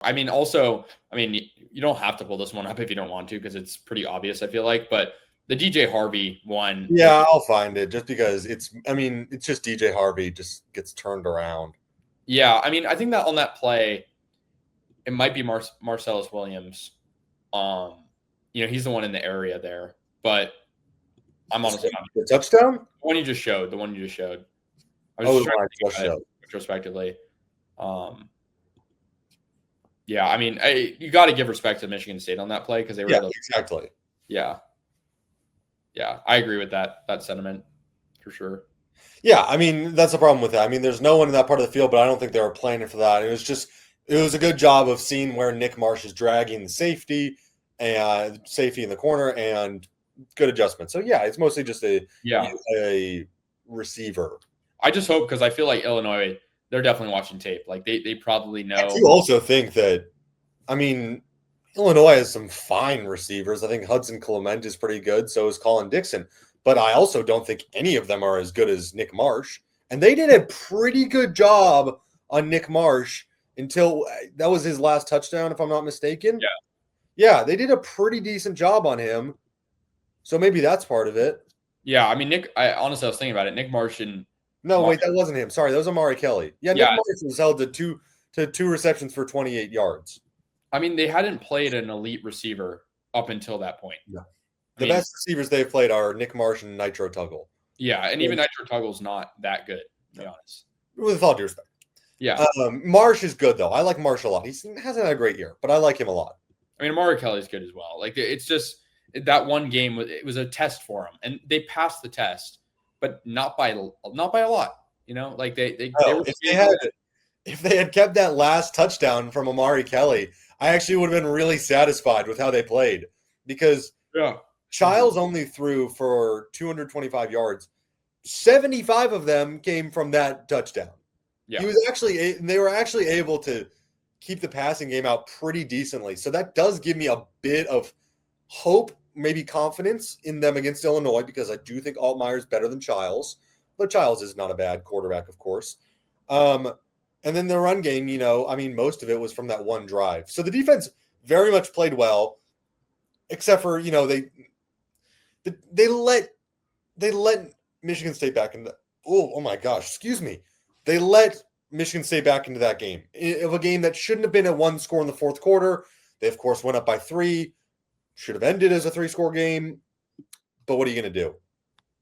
I mean, also, I mean, you don't have to pull this one up if you don't want to because it's pretty obvious, I feel like. But the DJ Harvey one. Yeah, I'll find it just because it's just DJ Harvey just gets turned around. Yeah, I mean, I think that on that play, it might be Marcellus Williams. He's the one in the area there, but I'm honestly not. The touchdown? The one you just showed. I Oh, was trying to think showed retrospectively. Yeah, I mean, you got to give respect to Michigan State on that play because they were exactly. Yeah, I agree with that sentiment for sure. Yeah, I mean, that's the problem with that. I mean, there's no one in that part of the field, but I don't think they were planning for that. It was a good job of seeing where Nick Marsh is dragging the safety and safety in the corner and good adjustment. So yeah, it's mostly just a receiver. I just hope because I feel like Illinois, they're definitely watching tape. Like they probably know. I do also think that, I mean, Illinois has some fine receivers. I think Hudson Clement is pretty good. So is Colin Dixon. But I also don't think any of them are as good as Nick Marsh. And they did a pretty good job on Nick Marsh until that was his last touchdown, if I'm not mistaken. Yeah, they did a pretty decent job on him. So maybe that's part of it. Yeah, I mean, I honestly was thinking about it. Nick Marsh and wait, that wasn't him. Sorry, that was Amari Kelly. Yeah, Nick Marsh was held to two receptions for 28 yards. I mean, they hadn't played an elite receiver up until that point. Yeah. The best receivers they've played are Nick Marsh and Nitro Tuggle. Yeah, and even Nitro Tuggle's not that good, to be honest. With all due respect. Yeah. Marsh is good, though. I like Marsh a lot. He hasn't had a great year, but I like him a lot. I mean, Amari Kelly's good as well. Like, it's just that one game, it was a test for him. And they passed the test, but not by a lot. You know, like they were if they had kept that last touchdown from Amari Kelly, I actually would have been really satisfied with how they played because Childs only threw for 225 yards. 75 of them came from that touchdown. Yeah. They were actually able to keep the passing game out pretty decently. So that does give me a bit of hope, maybe confidence in them against Illinois because I do think Altmyer is better than Childs. But Childs is not a bad quarterback, of course. And then the run game, most of it was from that one drive. So the defense very much played well, except for, they let Michigan State back into oh my gosh, excuse me. They let Michigan State back into that game. Of a game that shouldn't have been a one score in the fourth quarter. They, of course, went up by 3. Should have ended as a 3-score game. But what are you going to do?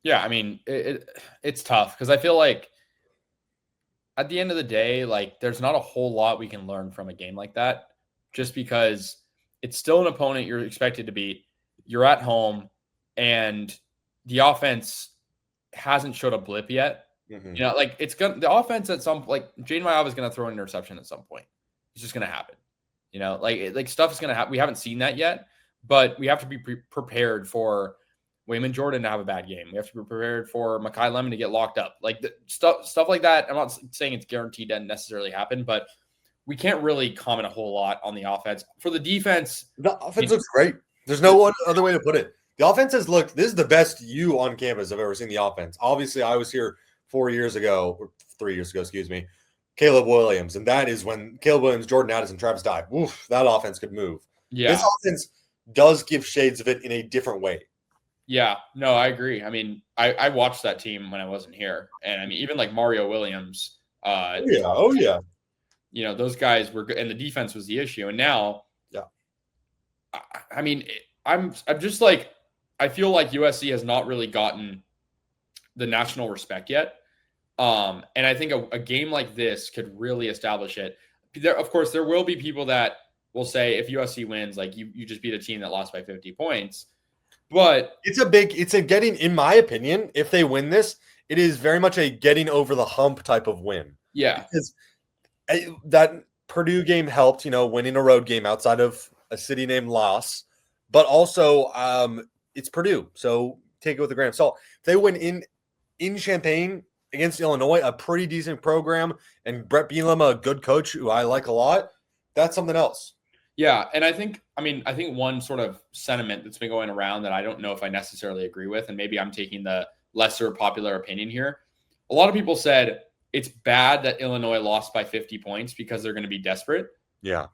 Yeah, I mean, it's tough because I feel like at the end of the day, like there's not a whole lot we can learn from a game like that just because it's still an opponent you're expected to beat. You're at home and the offense hasn't showed a blip yet. Mm-hmm. Like the offense at some like Jaden Maiava is going to throw an interception at some point. It's just going to happen. Like stuff is going to happen. We haven't seen that yet, but we have to be prepared for Wayman Jordan to have a bad game. We have to be prepared for Makai Lemon to get locked up. Like stuff like that. I'm not saying it's guaranteed to necessarily happen, but we can't really comment a whole lot on the offense. For the defense, looks great. There's no other way to put it. The offense has looked. This is the best U on campus I've ever seen. The offense. Obviously, I was here 3 years ago, excuse me. Caleb Williams, and that is when Caleb Williams, Jordan Addison, Travis Dye. Oof, that offense could move. Yeah, this offense does give shades of it in a different way. Yeah, no, I agree. I mean, I watched that team when I wasn't here, and I mean, even like Mario Williams. Oh yeah. Those guys were good, and the defense was the issue. And now, I mean, I'm just like, I feel like USC has not really gotten the national respect yet. And I think a game like this could really establish it. Of course, there will be people that will say if USC wins, like you just beat a team that lost by 50 points. But in my opinion, if they win this, it is very much a getting over the hump type of win. Yeah. Because that Purdue game helped, winning a road game outside of a city named Los, but also it's Purdue. So take it with a grain of salt. If they win in Champaign against Illinois, a pretty decent program, and Brett Bielema, a good coach who I like a lot, that's something else. Yeah, and I think one sort of sentiment that's been going around that I don't know if I necessarily agree with, and maybe I'm taking the lesser popular opinion here. A lot of people said it's bad that Illinois lost by 50 points because they're going to be desperate. Yeah.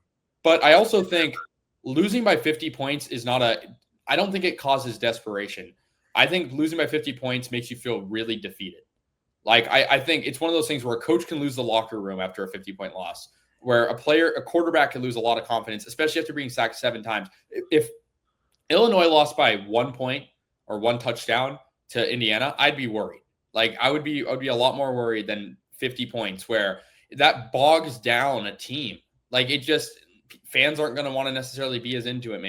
But I also think losing by 50 points is not I don't think it causes desperation. I think losing by 50 points makes you feel really defeated. Like, I think it's one of those things where a coach can lose the locker room after a 50-point loss, where a quarterback can lose a lot of confidence, especially after being sacked 7 times. If Illinois lost by 1 point or 1 touchdown to Indiana, I'd be worried. Like, I would be a lot more worried than 50 points, where that bogs down a team. Like, it just, fans aren't going to want to necessarily be as into it.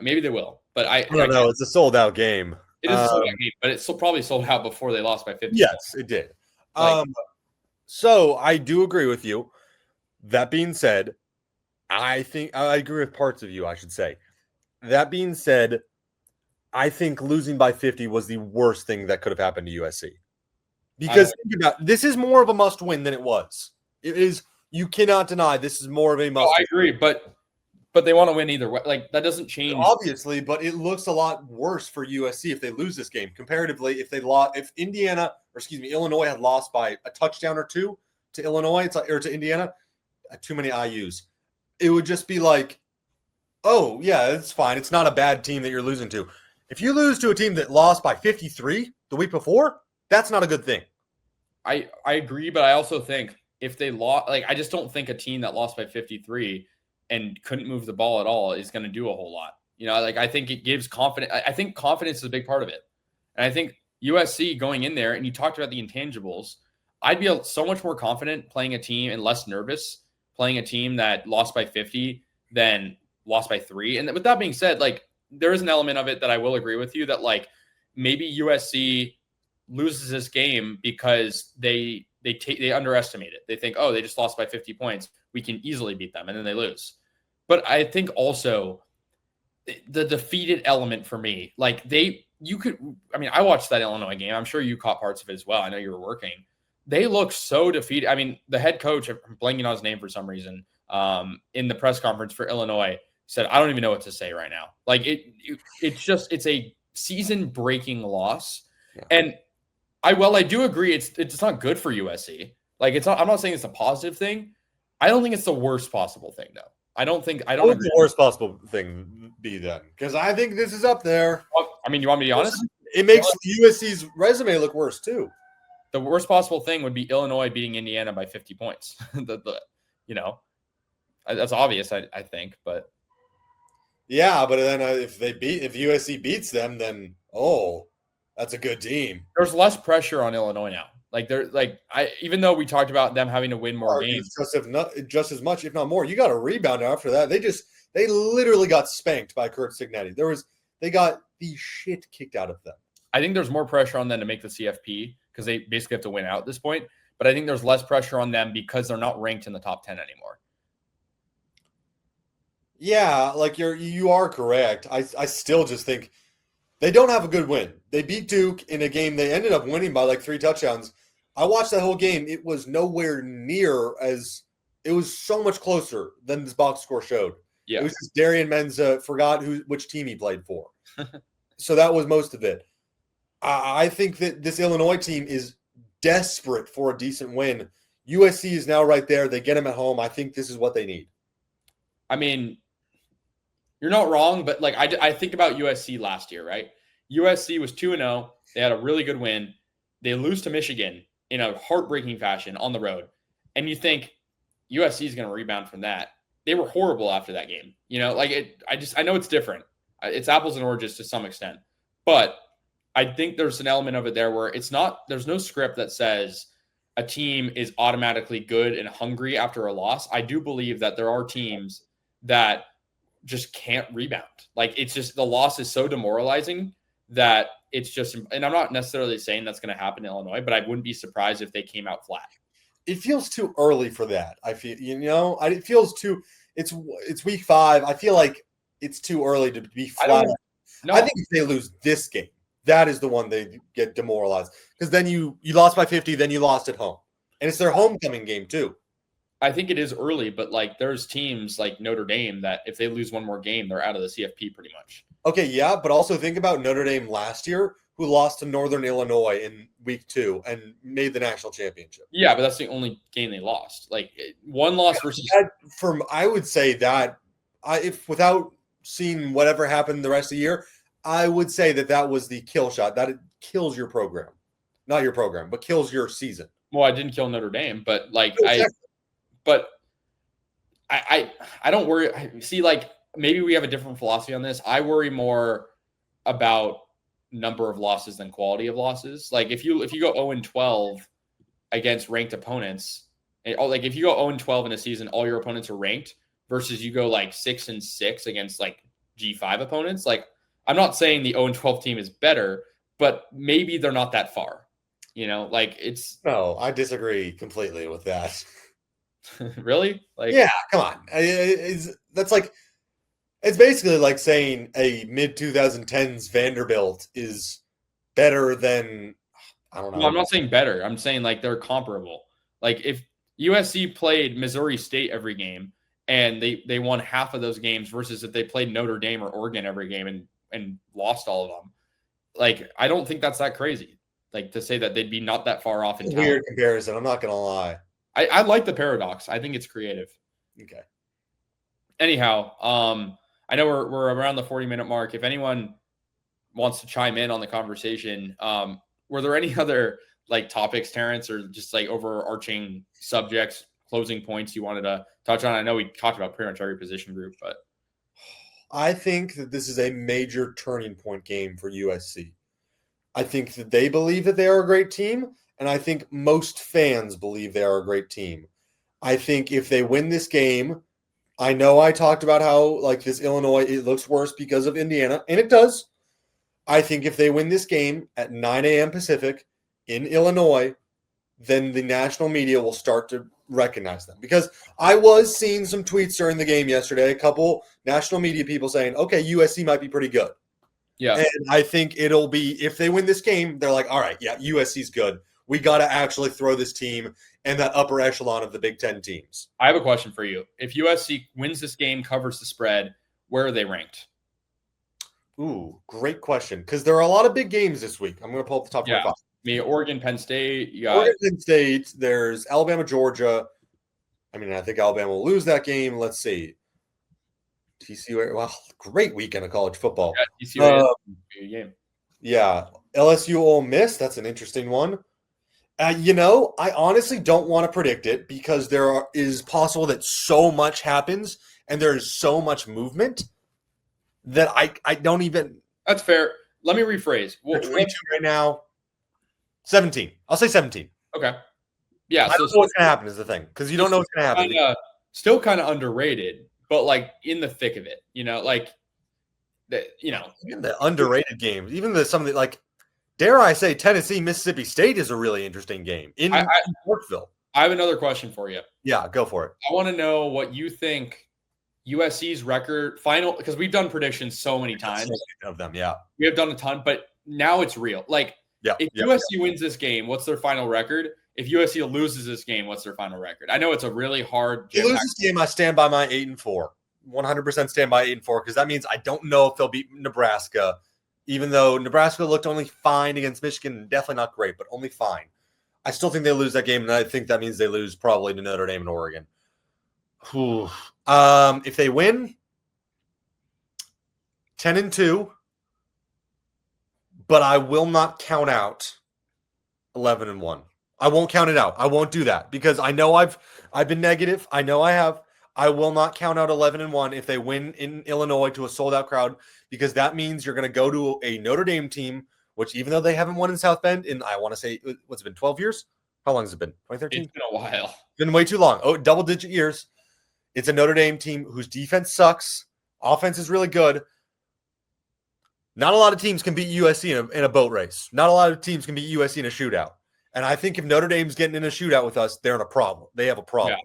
Maybe they will, but I don't know. It's a sold out game. It is a sold out game, but it's probably sold out before they lost by 50. Yes, it did. So I do agree with you. That being said, I think I agree with parts of you, I should say. That being said, I think losing by 50 was the worst thing that could have happened to USC. Because this is more of a must win than it was. It is, you cannot deny this is more of a must win. I agree, but they want to win either way. Like, that doesn't change. Obviously, but it looks a lot worse for USC if they lose this game. Comparatively, if Illinois had lost by a touchdown or 2 to Illinois, or to Indiana, too many IUs. It would just be like, oh, yeah, it's fine. It's not a bad team that you're losing to. If you lose to a team that lost by 53 the week before, that's not a good thing. I agree, but I also think if they lost, like, I just don't think a team that lost by 53 and couldn't move the ball at all is going to do a whole lot. Like, I think it gives confidence. I think confidence is a big part of it. And I think USC going in there, and you talked about the intangibles, I'd be so much more confident playing a team and less nervous playing a team that lost by 50 than lost by 3. And with that being said, like, there is an element of it that I will agree with you that, like, maybe USC loses this game because they underestimate it. They think, oh, they just lost by 50 points. We can easily beat them. And then they lose. But I think also the defeated element for me, like, I watched that Illinois game. I'm sure you caught parts of it as well. I know you were working. They look so defeated. I mean, the head coach, I'm blanking on his name for some reason, in the press conference for Illinois said, I don't even know what to say right now. Like, it's a season-breaking loss. Yeah. And I do agree it's not good for USC. Like, I'm not saying it's a positive thing. I don't think it's the worst possible thing, though. What would the worst possible thing be then? Because I think this is up there. I mean, you want me to be honest? It makes USC's resume look worse, too. The worst possible thing would be Illinois beating Indiana by 50 points. That's obvious, I think, but. Yeah, but then if USC beats them, then, that's a good team. There's less pressure on Illinois now. Even though we talked about them having to win more games, just as much, if not more, you got a rebound after that. They literally got spanked by Kurt Signetti. They got the shit kicked out of them. I think there's more pressure on them to make the CFP because they basically have to win out at this point. But I think there's less pressure on them because they're not ranked in the top 10 anymore. Yeah, like you are correct. I still just think they don't have a good win. They beat Duke in a game they ended up winning by like 3 touchdowns. I watched that whole game. It was nowhere near as – it was so much closer than this box score showed. Yeah. It was just Darian Menza forgot which team he played for. So that was most of it. I think that this Illinois team is desperate for a decent win. USC is now right there. They get them at home. I think this is what they need. I mean, you're not wrong, but like I think about USC last year, right? USC was 2-0. They had a really good win. They lose to Michigan in a heartbreaking fashion on the road. And you think USC is going to rebound from that. They were horrible after that game. I know it's different. It's apples and oranges to some extent. But I think there's an element of it there where there's no script that says a team is automatically good and hungry after a loss. I do believe that there are teams that just can't rebound. Like, it's just, the loss is so demoralizing that it's just, and I'm not necessarily saying that's going to happen in Illinois, but I wouldn't be surprised if they came out flat. It feels too early for that. I feel, it feels too, it's week 5. I feel like it's too early to be flat. I think if they lose this game, that is the one they get demoralized. Because then you lost by 50, then you lost at home. And it's their homecoming game too. I think it is early, but like there's teams like Notre Dame that if they lose one more game, they're out of the CFP pretty much. Okay, yeah, but also think about Notre Dame last year, who lost to Northern Illinois in week 2 and made the national championship. Yeah, but that's the only game they lost. Like, one loss versus. I would say that if without seeing whatever happened the rest of the year, I would say that was the kill shot. That it kills your program. Not your program, but kills your season. Well, I didn't kill Notre Dame, but like I don't worry. See, like maybe we have a different philosophy on this. I worry more about number of losses than quality of losses. Like if you go 0-12 against ranked opponents, like if you go 0-12 in a season, all your opponents are ranked versus you go like 6-6 against like G5 opponents. Like I'm not saying the 0-12 team is better, but maybe they're not that far. Like it's no, I disagree completely with that. Really? Like, yeah, come on. That's like, it's basically like saying a mid 2010s Vanderbilt is better than, I don't know. No, I'm not saying better. I'm saying like they're comparable. Like if USC played Missouri State every game and they won half of those games versus if they played Notre Dame or Oregon every game and lost all of them, like I don't think that's that crazy. Like to say that they'd be not that far off in talent. Weird comparison. I'm not gonna lie. I like the paradox. I think it's creative. Okay. Anyhow, I know we're around the 40-minute mark. If anyone wants to chime in on the conversation, were there any other like topics, Terrence, or just like overarching subjects, closing points you wanted to touch on? I know we talked about pretty much every position group, but I think that this is a major turning point game for USC. I think that they believe that they are a great team, and I think most fans believe they are a great team. I think if they win this game, I know I talked about how like this Illinois, it looks worse because of Indiana, and it does. I think if they win this game at 9 a.m. Pacific in Illinois, then the national media will start to recognize them. Because I was seeing some tweets during the game yesterday, a couple national media people saying, okay, USC might be pretty good. Yeah. And I think it'll be, if they win this game, they're like, all right, yeah, USC's good. We got to actually throw this team in that upper echelon of the Big Ten teams. I have a question for you. If USC wins this game, covers the spread, where are they ranked? Ooh, great question. Because there are a lot of big games this week. I'm going to pull up the top 25. Oregon, Penn State. You got Oregon, Penn State. There's Alabama, Georgia. I mean, I think Alabama will lose that game. Let's see. TCU. Well, great weekend of college football. Yeah, TCU game. Yeah. LSU Ole Miss. That's an interesting one. I honestly don't want to predict it because is possible that so much happens and there is so much movement that I don't even. That's fair. Let me rephrase. We're 22 right now. 17. I'll say 17. Okay. Yeah. I don't know what's going to happen is the thing because you don't know what's going to happen. Still kind of underrated, but like in the thick of it, even the underrated games, even some of the like. Dare I say, Tennessee, Mississippi State is a really interesting game in Yorkville. I have another question for you. Yeah, go for it. I want to know what you think USC's record final, because we've done predictions so many times of them. Yeah, we have done a ton, but now it's real. Like, if USC wins this game, what's their final record? If USC loses this game, what's their final record? I know it's a really hard. If they lose this game, I stand by my 8-4. 100% stand by 8-4 because that means I don't know if they'll beat Nebraska. Even though Nebraska looked only fine against Michigan, definitely not great, but only fine. I still think they lose that game, and I think that means they lose probably to Notre Dame and Oregon. If they win, 10-2, but I will not count out 11-1. I won't count it out. I won't do that because I know I've been negative. I know I have. I will not count out 11-1 if they win in Illinois to a sold-out crowd because that means you're going to go to a Notre Dame team, which even though they haven't won in South Bend in, I want to say, what's it been, 12 years? How long has it been? 2013? It's been a while. It's been way too long. Oh, double-digit years. It's a Notre Dame team whose defense sucks. Offense is really good. Not a lot of teams can beat USC in a boat race. Not a lot of teams can beat USC in a shootout. And I think if Notre Dame's getting in a shootout with us, they're in a problem. They have a problem. Yeah.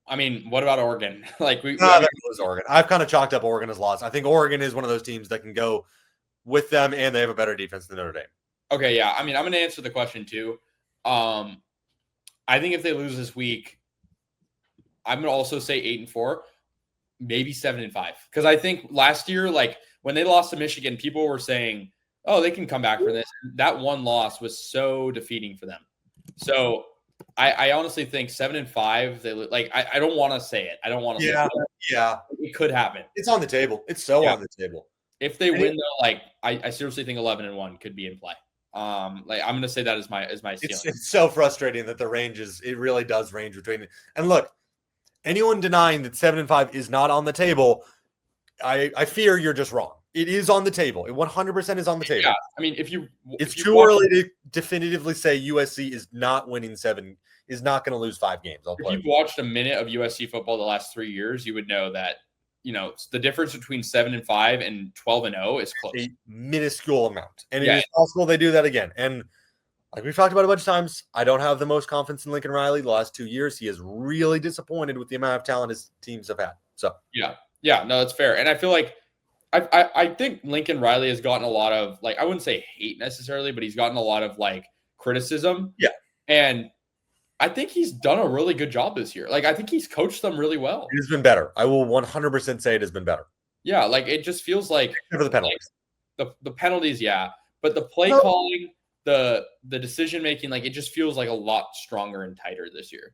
I mean, what about Oregon? Like we lose Oregon. I've kind of chalked up Oregon as lost. I think Oregon is one of those teams that can go with them, and they have a better defense than Notre Dame. Okay, yeah. I mean, I'm going to answer the question too. I think if they lose this week, I'm going to also say 8-4, maybe 7-5, because I think last year, like when they lost to Michigan, people were saying, "Oh, they can come back for this." That one loss was so defeating for them. So I honestly think 7-5. They like. I don't want to say it. I don't want to. Yeah, say it. yeah. It could happen. It's on the table. It's so on the table. If they win, though, like I seriously think 11-1 could be in play. Like I'm gonna say that as my ceiling. It's so frustrating that the range it really does range between. And look, anyone denying that 7-5 is not on the table, I fear you're just wrong. It is on the table. It 100% is on the table. Yeah, I mean, it's too early to definitively say USC is not winning 7, is not going to lose 5 games. If you've watched a minute of USC football the last 3 years, you would know that the difference between 7-5 and 12-0 is close. A minuscule amount, and it is possible they do that again. And like we've talked about a bunch of times, I don't have the most confidence in Lincoln Riley. The last 2 years, he is really disappointed with the amount of talent his teams have had. So yeah, no, that's fair. And I feel like I think Lincoln Riley has gotten a lot of, like, I wouldn't say hate necessarily, but he's gotten a lot of like criticism. Yeah. And I think he's done a really good job this year. Like, I think he's coached them really well. It has been better. I will 100% say it has been better. Yeah. Like, it just feels like except for the penalties. Like, the penalties. Yeah. But the play calling, the decision-making, like, it just feels like a lot stronger and tighter this year.